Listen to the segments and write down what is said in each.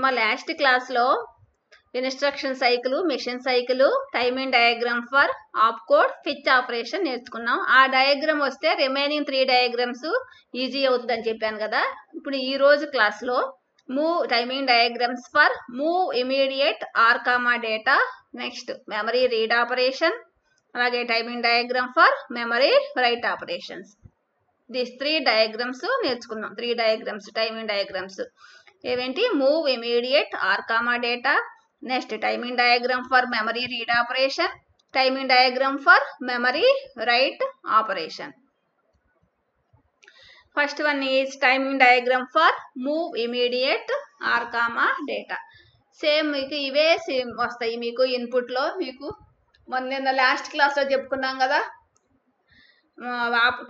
మా లాస్ట్ క్లాస్లో instruction cycle, machine cycle, timing diagram for op code, fetch operation నేర్చుకున్నాం. ఆ డయాగ్రామ్ వస్తే రిమైనింగ్ 3 డయాగ్రామ్స్ ఈజీ అవుతుందని చెప్పాను కదా. ఇప్పుడు ఈ రోజు క్లాస్లో timing diagrams for move immediate R comma data, next memory read operation, అలాగే timing diagram for memory write operations. These 3 diagrams నేర్చుకున్నాం. 3 డయాగ్రామ్స్ టైమింగ్ డయాగ్రామ్స్ ఏవేంటి? Move immediate R comma data, next timing diagram for memory read operation, timing diagram for memory write operation. First one is timing diagram for move immediate R comma data. Same మీకు ఇవే same వస్తాయి మీకు ఇన్పుట్లో. మీకు మొన్న last క్లాస్లో చెప్పుకున్నాం కదా,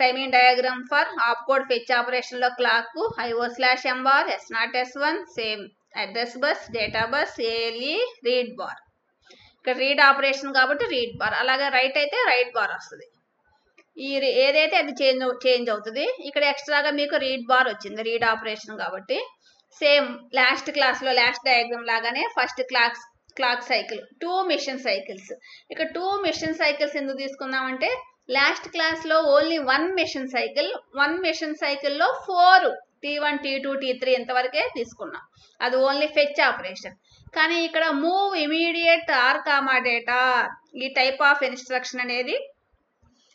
timing diagram for op code fetch ఆపరేషన్లో clock IO/M bar, S0 S1 same address bus, data bus, ALE, read bar. ఇక్కడ రీడ్ ఆపరేషన్ కాబట్టి రీడ్ బార్, అలాగే రైట్ అయితే రైట్ బార్ వస్తుంది. ఈ ఏదైతే అది చేంజ్ అవుతుంది. ఇక్కడ ఎక్స్ట్రాగా మీకు రీడ్ బార్ వచ్చింది, రీడ్ ఆపరేషన్ కాబట్టి. సేమ్ లాస్ట్ క్లాస్లో లాస్ట్ డయాగ్రామ్ లాగానే first clock cycle, 2 machine cycles. ఇక్కడ 2 మిషన్ సైకిల్స్ ఎందుకు తీసుకున్నామంటే లాస్ట్ క్లాస్లో ఓన్లీ 1 మిషన్ సైకిల్, 1 మిషన్ సైకిల్లో 4 T1 T2 T3 ఇంతవరకే తీసుకున్నాం. అది ఓన్లీ ఫెచ్ ఆపరేషన్. కానీ ఇక్కడ move immediate R comma data, ఈ టైప్ ఆఫ్ ఇన్స్ట్రక్షన్ అనేది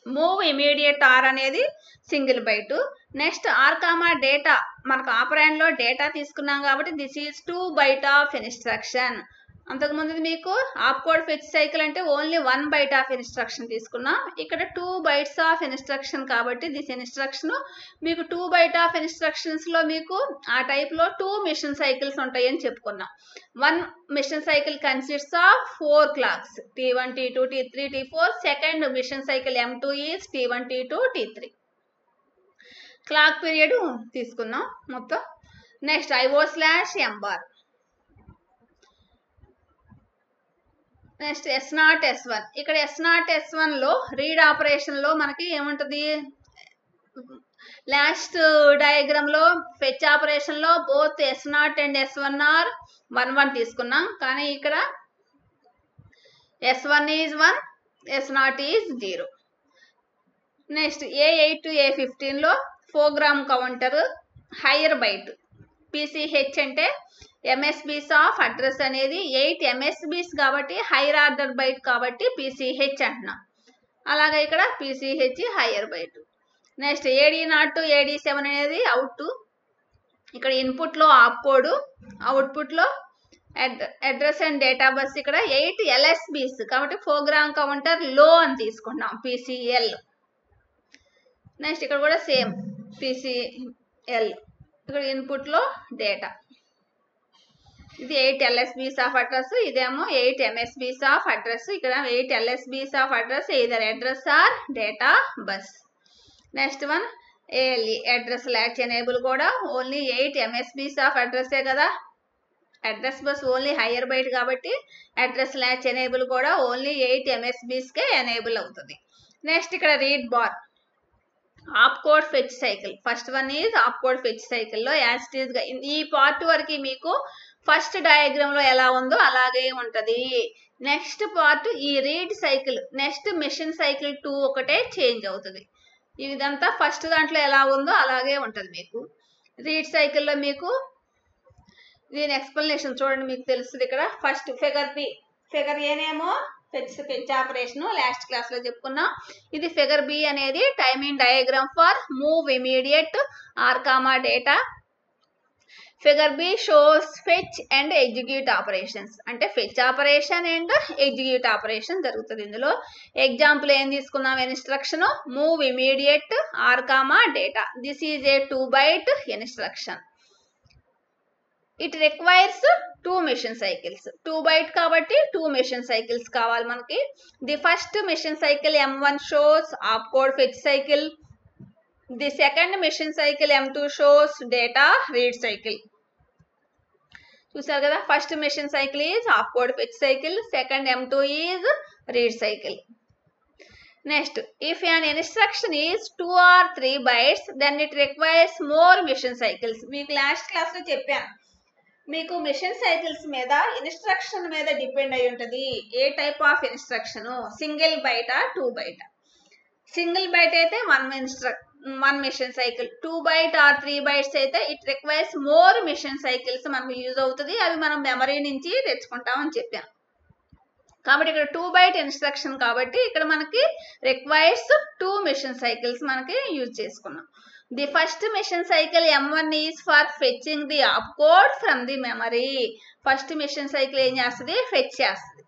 మూవ్ ఇమీడియట్ ఆర్ అనేది single byte. Next R comma data, మనకు ఆపరాండ్లో డేటా తీసుకున్నాం కాబట్టి this is 2 byte of instruction. అంతకుముందు మీకు ఆప్ కోడ్ ఫెచ్ సైకిల్ అంటే ఓన్లీ 1 బైట్ ఆఫ్ ఇన్స్ట్రక్షన్ తీసుకున్నాం. ఇక్కడ 2 బైట్స్ ఆఫ్ ఇన్స్ట్రక్షన్ కాబట్టి దిస్ ఇన్స్ట్రక్షన్ మీకు 2 బైట్ ఆఫ్ ఇన్స్ట్రక్షన్స్లో మీకు ఆ టైప్లో 2 మిషన్ సైకిల్స్ ఉంటాయని చెప్పుకున్నాం. 1 machine cycle consists of 4 clocks, T1 T2 T3 T4. Second machine cycle M2 is T1 T2 T3. Clock period తీసుకున్నాం మొత్తం. Next IO/M bar, next S0 S1. ఇక్కడ S0 S1లో రీడ్ ఆపరేషన్లో మనకి ఏముంటుంది? లాస్ట్ డయాగ్రామ్లో ఫెచ్ ఆపరేషన్లో both S0 and S1 are 1 తీసుకున్నాం. కానీ ఇక్కడ S1 is 1, S0 is 0. Next A8 to A15లో program counter higher byte. PCH అంటే MSBs ఆఫ్ అడ్రస్ అనేది 8 MSBs కాబట్టి హైయర్ ఆర్డర్ బైట్ కాబట్టి PCH అంటున్నాం. అలాగే ఇక్కడ PCH higher byte. Next AD0 to AD7 అనేది అవుట్. ఇక్కడ ఇన్పుట్లో ఆప్ కోడ్, అవుట్పుట్లో అడ్రస్ అండ్ డేటా బస్. ఇక్కడ 8 LSBs కాబట్టి ప్రోగ్రామ్ కౌంటర్ లో అని తీసుకుంటున్నాం, PCL. నెక్స్ట్ ఇక్కడ కూడా సేమ్ PCL. ఇక్కడ ఇన్పుట్లో డేటా. ఇది 8 LSBs ఆఫ్ అడ్రస్, ఇదేమో 8 MSBs ఆఫ్ అడ్రస్. ఇక్కడ 8 LSBs of address either address or data bus. Next one ALE, address latch enable కూడా ఓన్లీ 8 MSBs ఆఫ్ అడ్రస్సే కదా. Address bus only higher byte కాబట్టి address latch enable కూడా only 8 MSBsకే enable అవుతుంది. Next ఇక్కడ read bar, op code fetch cycle. First one is op code fetch సైకిల్లో as it ఈస్గా ఈ పార్ట్ వరకు మీకు ఫస్ట్ డయాగ్రామ్లో ఎలా ఉందో అలాగే ఉంటుంది. నెక్స్ట్ పార్ట్ ఈ read cycle, next machine cycle 2 ఒకటే చేంజ్ అవుతుంది. ఇదంతా ఫస్ట్ దాంట్లో ఎలా ఉందో అలాగే ఉంటుంది మీకు. రీడ్ సైకిల్లో మీకు దీని ఎక్స్ప్లెనేషన్ చూడండి, మీకు తెలుస్తుంది. ఇక్కడ ఫస్ట్ ఫిగర్ బి, ఫిగర్ ఏనేమో ఫెచ్ ఆపరేషన్ లాస్ట్ క్లాస్లో చెప్పుకున్నాం. ఇది ఫిగర్ బి అనేది timing diagram for move immediate R comma data. Figure B shows fetch and execute operations, అంటే fetch operation and execute operation జరుగుతుంది ఇందులో. ఎగ్జాంపుల్ ఏం తీసుకున్నాం? Instruction move immediate R comma data. This is a 2 byte instruction. It requires 2 machine cycles. 2 byte కాబట్టి 2 machine cycles కావాలి మనకి. The first machine cycle M1 shows op code fetch cycle. The second machine cycle M2 shows data read cycle. చూసారు కదా, first machine cycle is op code fetch cycle, second M2 is read cycle. Next, if an instruction is 2 or 3 bytes then it requires more mission cycles. మీకు last క్లాస్లో చెప్పాను మీకు machine cycles మీద instruction మీద depend అయి ఉంటుంది. ఏ type of instruction, single byte, 2 byte. Single byte అయితే one machine cycle, 2 byte or 3 bytes అయితే it requires more machine cycles మనకు యూజ్ అవుతుంది. అవి మనం మెమరీ నుంచి తెచ్చుకుంటామని చెప్పాం. కాబట్టి ఇక్కడ 2 బైట్ ఇన్స్ట్రక్షన్ కాబట్టి ఇక్కడ మనకి రిక్వైర్స్ 2 మిషన్ సైకిల్స్ మనకి యూజ్ చేసుకున్నాం. The first machine cycle M1 is for fetching the opcode from the memory. First machine cycle ఏం చేస్తుంది? ఫెచ్ చేస్తుంది.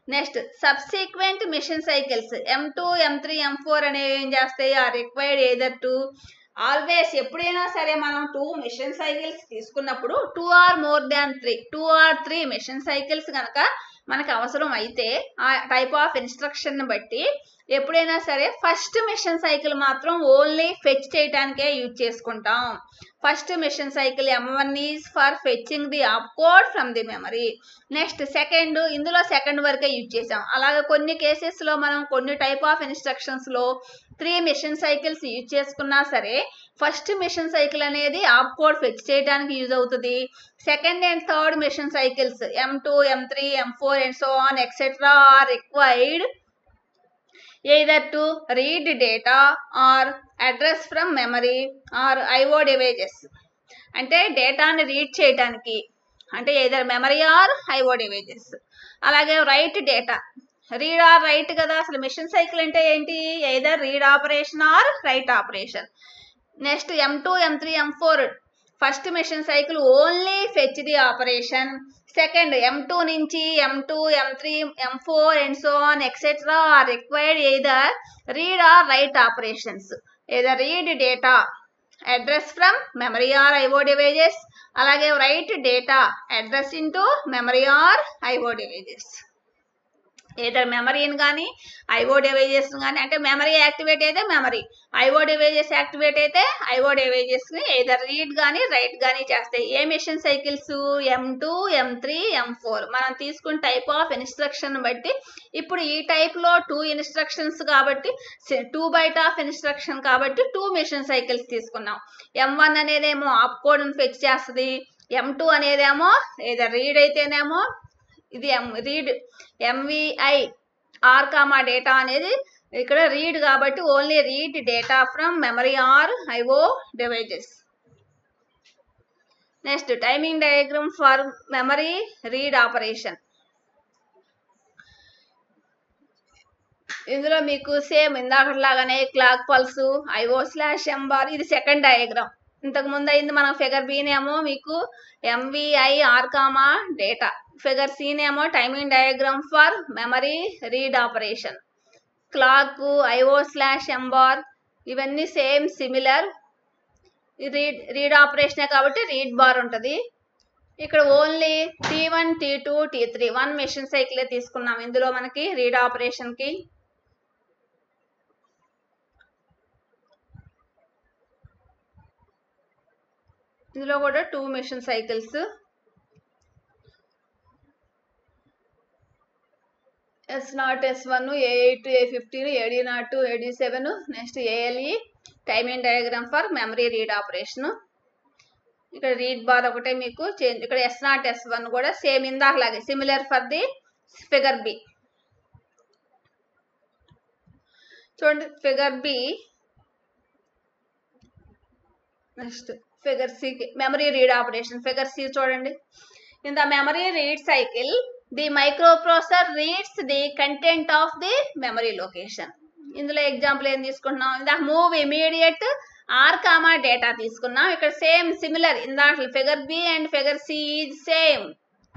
Next subsequent machine cycles M2, M3, M4 అనేవి ఏం చేస్తాయి? Are required either two. Always ఎప్పుడైనా సరే మనం 2 మిషన్ సైకిల్స్ తీసుకున్నప్పుడు 2 or more than 3, 2 or 3 machine cycles కనుక మనకు అవసరం అయితే ఆ టైప్ ఆఫ్ ఇన్స్ట్రక్షన్ బట్టి ఎప్పుడైనా సరే ఫస్ట్ మిషన్ సైకిల్ మాత్రం ఓన్లీ ఫెచ్ చేయడానికే యూజ్ చేసుకుంటాం. First machine cycle M1 is for fetching the opcode from the memory. Next second, ఇందులో సెకండ్ వరకే యూజ్ చేసాం. అలాగే కొన్ని కేసెస్లో మనం కొన్ని టైప్ ఆఫ్ ఇన్స్ట్రక్షన్స్లో 3 మిషన్ సైకిల్స్ యూజ్ చేసుకున్నా సరే ఫస్ట్ మిషన్ సైకిల్ అనేది ఆప్కోడ్ ఫెచ్ చేయడానికి యూజ్ అవుతుంది. Second and third machine cycles M2, M3, M4 and so on etcetera are required either to read data or address from memory or IO devices. అంటే డేటాని read చేయడానికి అంటే either memory or IO devices. అలాగే write data, read or write కదా. అసలు machine cycle అంటే ఏంటి? either read operation or write operation. Next M2, M3, M4 first machine cycle only fetch the operation. Second M2 నుంచి M2, M3, M4 and so on etcetera are required either read or write operations. Either read data, address from memory or IO devices. అలాగే write data, address into memory or IO devices. Either మెమరీని కానీ IO devices కానీ, అంటే memory activate అయితే memory, IO devices activate అయితే IO డివైజెస్ని either read కానీ write కానీ చేస్తాయి. ఏ machine cycles? M2, M3, M4. మనం తీసుకున్న టైప్ ఆఫ్ ఇన్స్ట్రక్షన్ బట్టి ఇప్పుడు ఈ టైప్లో 2 ఇన్స్ట్రక్షన్స్ కాబట్టి 2 బైట్ ఆఫ్ ఇన్స్ట్రక్షన్ కాబట్టి 2 మిషన్ సైకిల్స్ తీసుకున్నాం. M1 అనేదేమో ఆప్ కోడ్ని ఫెచ్ చేస్తుంది. M2 అనేదేమో ఏదర్ రీడ్ అయితేనేమో ఇది read MVI R comma data అనేది ఇక్కడ రీడ్ కాబట్టి only read data from memory or IO devices. Next timing diagram for memory read operation. ఇందులో మీకు సేమ్ ఇందాకలాగానే క్లాక్ పల్స్, IO/M బార్, ఇది సెకండ్ డయాగ్రామ్. ఇంతకు ముందు అయింది మనం ఫిగర్ బినేమో మీకు MVI R comma data, figure సినేమో timing diagram for memory read operation. Clock, IO/M bar ఇవన్నీ సేమ్ సిమిలర్. రీడ్ ఆపరేషనే కాబట్టి రీడ్ బార్ ఉంటుంది. ఇక్కడ only T1, T2, T3 1 machine సైకిలే తీసుకున్నాం ఇందులో మనకి రీడ్ ఆపరేషన్కి. ఇందులో కూడా 2 machine cycles. S0, S1, A8, A15, AD0, AD7, next ALE timing diagram for memory read operation. ఇక్కడ రీడ్ బార్ ఒకటే మీకు చేంజ్. ఇక్కడ S0, S1 కూడా సేమ్ ఇందాకలాగే similar for the figure B. చూడండి figure B. Next figure C memory read operation. Figure C చూడండి. In the memory read cycle the microprocessor reads the content of the memory location. ఇందులో example ఏం తీసుకుంటున్నాం? ఇందాక move immediate R comma data తీసుకున్నాం. ఇక్కడ same similar ఇందాక figure B and figure C same.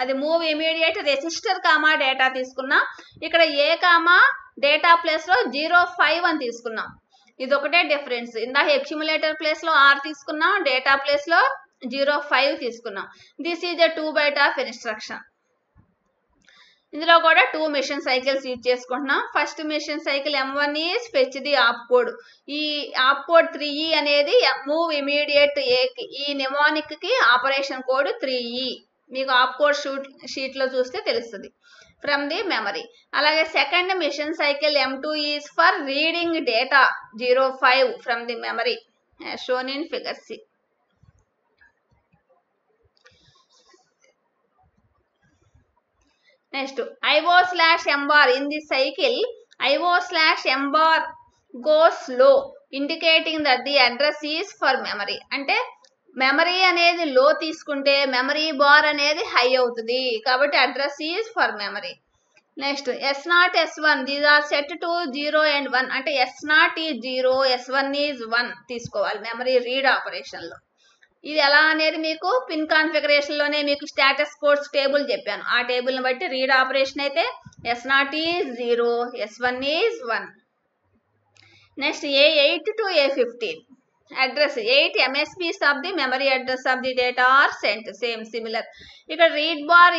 అది move immediate resistor comma data తీసుకున్నాం. ఇక్కడ ఏ కామా డేటా ప్లేస్లో 05 అని తీసుకున్నాం. ఇది ఒకటే డిఫరెన్స్. ఇందాక అక్యుములేటర్ ప్లేస్లో R తీసుకున్నాం, డేటా ప్లేస్లో 05 తీసుకున్నాం. This is a 2 byte of instruction. ఇందులో కూడా 2 మిషన్ సైకిల్స్ యూజ్ చేసుకుంటున్నాం. First machine cycle M1 is fetch the op code. ఈ ఆప్ కోడ్ 3E అనేది మూవ్ ఇమీడియట్ ఏకి, ఈ నిమానిక్ కి ఆపరేషన్ కోడ్ 3E. మీకు ఆప్ కోడ్ షీట్లో చూస్తే తెలుస్తుంది ఫ్రమ్ ది మెమరీ. అలాగే second machine cycle M2 is for reading data 05 from the memory shown in figure C. Next IO/M bar in the cycle IO/M bar goes low indicating that the address is for memory. అంటే memory అనేది low తీసుకుంటే memory bar అనేది high అవుతుంది కాబట్టి address is for memory. Next S0 S1 these are set to 0 and 1 అంటే S0 is 0 S1 is 1 తీసుకోవాలి memory read operation లో. ఇది ఎలా అనేది మీకు పిన్ కాన్ఫిగరేషన్ లోనే మీకు స్టేటస్ కోడ్స్ టేబుల్ చెప్పాను. ఆ టేబుల్ ని బట్టి రీడ్ ఆపరేషన్ అయితే S0 is 0 S1 is 1. Next A8 to A15 address 8 MSBs of the memory address of the data are sent same similar. ఇక్కడ రీడ్ బార్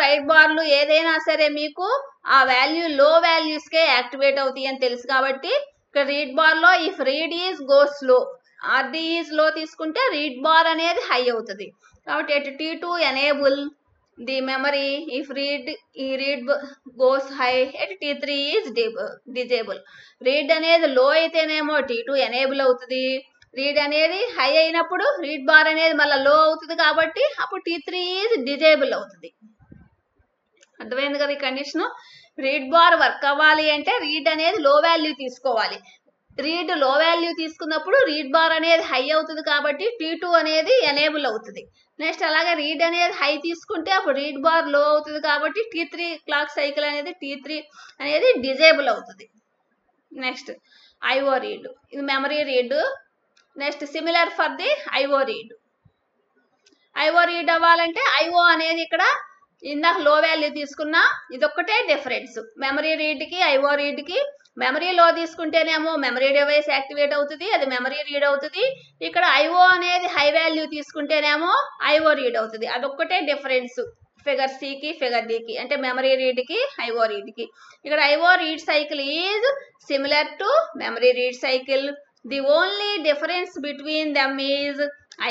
రైట్ బార్లు ఏదైనా సరే మీకు ఆ వాల్యూ లో వాల్యూస్ కే యాక్టివేట్ అవుతాయి అని తెలుసు కాబట్టి ఇక్కడ రీడ్ బార్ లో ఇఫ్ రీడ్ ఈజ్ గోస్ లో RD ఈజ్ లో తీసుకుంటే రీడ్ బార్ అనేది హై అవుతుంది కాబట్టి at T2 enable the memory if read goes high at T3 is disable. Read అనేది లో అయితేనేమో T2 ఎనేబుల్ అవుతుంది, రీడ్ అనేది హై అయినప్పుడు రీడ్ బార్ అనేది మళ్ళీ లో అవుతుంది కాబట్టి అప్పుడు T3 ఈజ్ డిజేబుల్ అవుతుంది. అర్థమైంది కదా ఈ కండిషన్. రీడ్ బార్ వర్క్ అవ్వాలి అంటే రీడ్ అనేది లో వాల్యూ తీసుకోవాలి, రీడ్ లో వాల్యూ తీసుకున్నప్పుడు రీడ్ బార్ అనేది హై అవుతుంది కాబట్టి T2 అనేది ఎనేబుల్ అవుతుంది. నెక్స్ట్ అలాగే రీడ్ అనేది హై తీసుకుంటే అప్పుడు రీడ్ బార్ లో అవుతుంది కాబట్టి T3 క్లాక్ సైకిల్ అనేది T3 అనేది డిజేబుల్ అవుతుంది. నెక్స్ట్ IO రీడ్ ఇది memory read. Next similar for the IO read. IO read అవ్వాలంటే IO అనేది ఇక్కడ ఇందాక లో వాల్యూ తీసుకున్నా ఇదొక్కటే డిఫరెన్స్ మెమరీ రీడ్ కి IO రీడ్ కి. మెమరీ లో తీసుకుంటేనేమో మెమరీ డివైస్ యాక్టివేట్ అవుతుంది, అది మెమరీ రీడ్ అవుతుంది. ఇక్కడ IO అనేది హై వాల్యూ తీసుకుంటేనేమో IO రీడ్ అవుతుంది. అదొక్కటే డిఫరెన్స్ ఫిగర్ C కి ఫిగర్ D కి అంటే మెమరీ రీడ్ కి IO రీడ్ కి. ఇక్కడ IO read cycle is similar to memory read cycle. The only difference between them is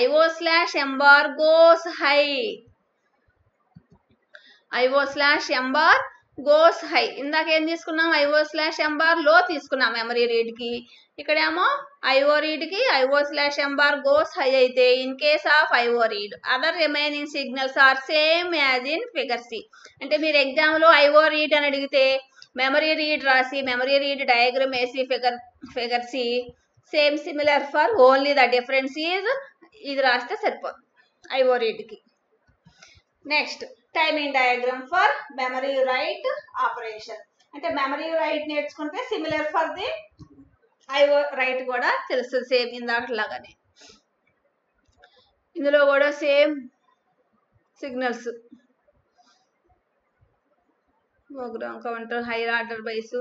IO/M bar goes high. IO/M bar goes high. ఇందాక ఏం తీసుకున్నాం IO/M bar లో తీసుకున్నాం మెమరీ రీడ్ కి, ఇక్కడేమో IO రీడ్ కి IO/M bar goes high అయితే in case of IO read other remaining signals are same as in figure C. అంటే మీరు ఎగ్జామ్ లో IO రీడ్ అని అడిగితే మెమరీ రీడ్ రాసి మెమరీ రీడ్ డయాగ్రామ్ వేసి figure C same similar for only the difference is ఇది రాస్తే సరిపోతుంది IO రీడ్ కి. Next timing diagram for memory write operation. అంటే మెమరీ రైట్ నేర్చుకుంటే similar for the IO write కూడా తెలుస్తుంది సేమ్ ఇందాకలాగానే. ఇందులో కూడా same signals program counter higher order bytes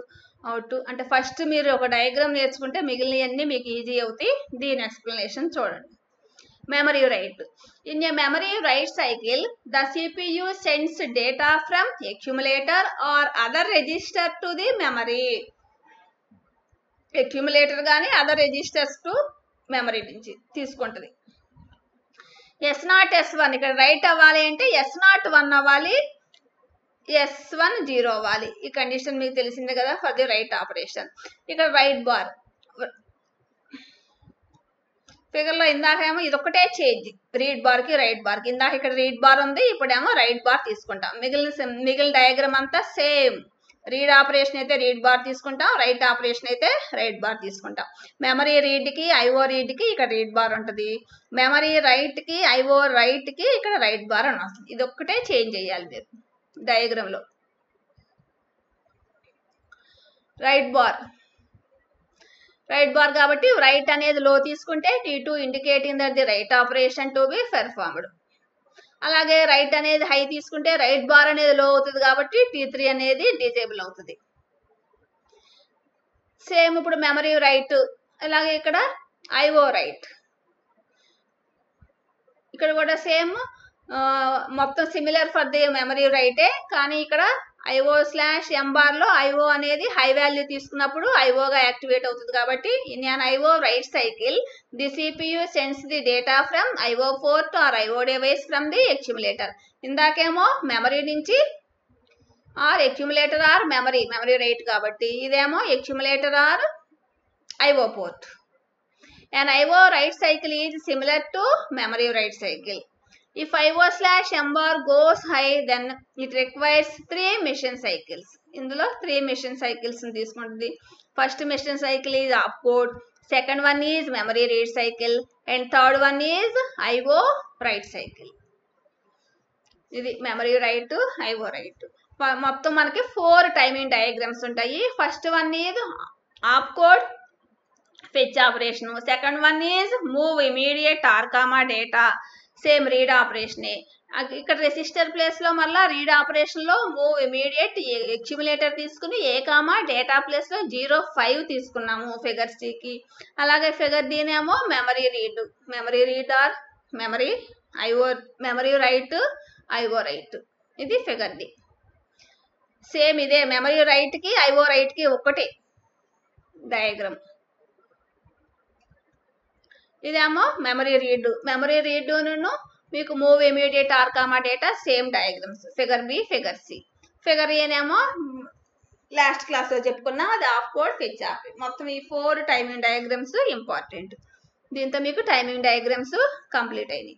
out. అంటే ఫస్ట్ మీరు ఒక డయాగ్రామ్ నేర్చుకుంటే మిగిలినవన్నీ మీకు ఈజీ అవుతాయి. దీని ఎక్స్ప్లెనేషన్ చూడండి. Memory write. In a memory write cycle, the CPU sends data from accumulator or other register to the memory. Accumulator గాని other registers to memory నుంచి తీసుకుంటుంది. S0 S1 ఇక్కడ రైట్ అవ్వాలి అంటే S0 1 అవ్వాలి, S1 0 అవ్వాలి. ఈ కండిషన్ మీకు తెలిసిందే కదా ఫర్ ది రైట్ ఆపరేషన్. ఇక్కడ రైట్ బార్ ఫిగర్ లో ఇందాకేమో ఇదొక్కటే చేంజ్ రీడ్ బార్ కి రైట్ బార్ కి. ఇందాక ఇక్కడ రీడ్ బార్ ఉంది, ఇప్పుడేమో రైట్ బార్ తీసుకుంటాం. మిగిలిన డయాగ్రామ్ అంతా సేమ్. రీడ్ ఆపరేషన్ అయితే రీడ్ బార్ తీసుకుంటాం, రైట్ ఆపరేషన్ అయితే రైట్ బార్ తీసుకుంటాం. మెమరీ రీడ్ కి IO రీడ్ కి ఇక్కడ రీడ్ బార్ ఉంటుంది, మెమరీ రైట్ కి IO రైట్ కి ఇక్కడ రైట్ బార్ అని వస్తుంది. ఇదొక్కటే చేంజ్ చేయాలి మీరు డయాగ్రామ్ లో. రైట్ బార్ కాబట్టి రైట్ అనేది లో తీసుకుంటే T2 indicating that the right operation to be performed. అలాగే రైట్ అనేది హై తీసుకుంటే రైట్ బార్ అనేది లో అవుతుంది కాబట్టి T3 అనేది డిజేబుల్ అవుతుంది. సేమ్ ఇప్పుడు మెమరీ రైట్, అలాగే ఇక్కడ IO రైట్, ఇక్కడ కూడా సేమ్ మొత్తం సిమిలర్ ఫర్ ది మెమరీ రైటే. కానీ ఇక్కడ IO/M bar లో IO అనేది హై వాల్యూ తీసుకున్నప్పుడు IO గా యాక్టివేట్ అవుతుంది కాబట్టి in an IO write cycle the CPU sends the data from IO port or IO device from the accumulator. ఇందాకేమో మెమరీ నుంచి or accumulator or memory write కాబట్టి ఇదేమో accumulator or IO port. an IO write cycle is similar to memory write cycle. If IO/M bar goes high, then it requires 3 machine cycles. ఇందులో 3 machine cycles తీసుకుంటుంది. First machine cycle is opcode, second one is memory read cycle, and third one is IO write cycle. ఇది memory write, IO write. మొత్తం మనకి 4 timing diagrams ఉంటాయి. First one is opcode fetch operation, second one is move immediate R comma data, same read ఆపరేషనే. ఇక్కడ register place లో మళ్ళీ read operation లో move immediate accumulator తీసుకుని ఏ కామా డేటా ప్లేస్ లో 0.5 తీసుకున్నాము ఫిగర్ సికి. అలాగే ఫిగర్ దీనేమో memory read R memory write, IO write. ఇది ఫిగర్ ది. సేమ్ ఇదే మెమరీ రైట్ కి IO రైట్ కి ఒకటే డయాగ్రామ్. ఇదేమో మెమరీ రీడ్ ను మీకు move immediate R comma data same diagrams. Figure B, figure C. Figure ఏనేమో లాస్ట్ క్లాస్ లో చెప్పుకున్నాం, అది ఆఫ్ కోడ్ ఫెచ్ ఆప్. మొత్తం ఈ 4 టైమింగ్ డయాగ్రామ్స్ ఇంపార్టెంట్. దీంతో మీకు టైమింగ్ డయాగ్రామ్స్ కంప్లీట్ అయినాయి.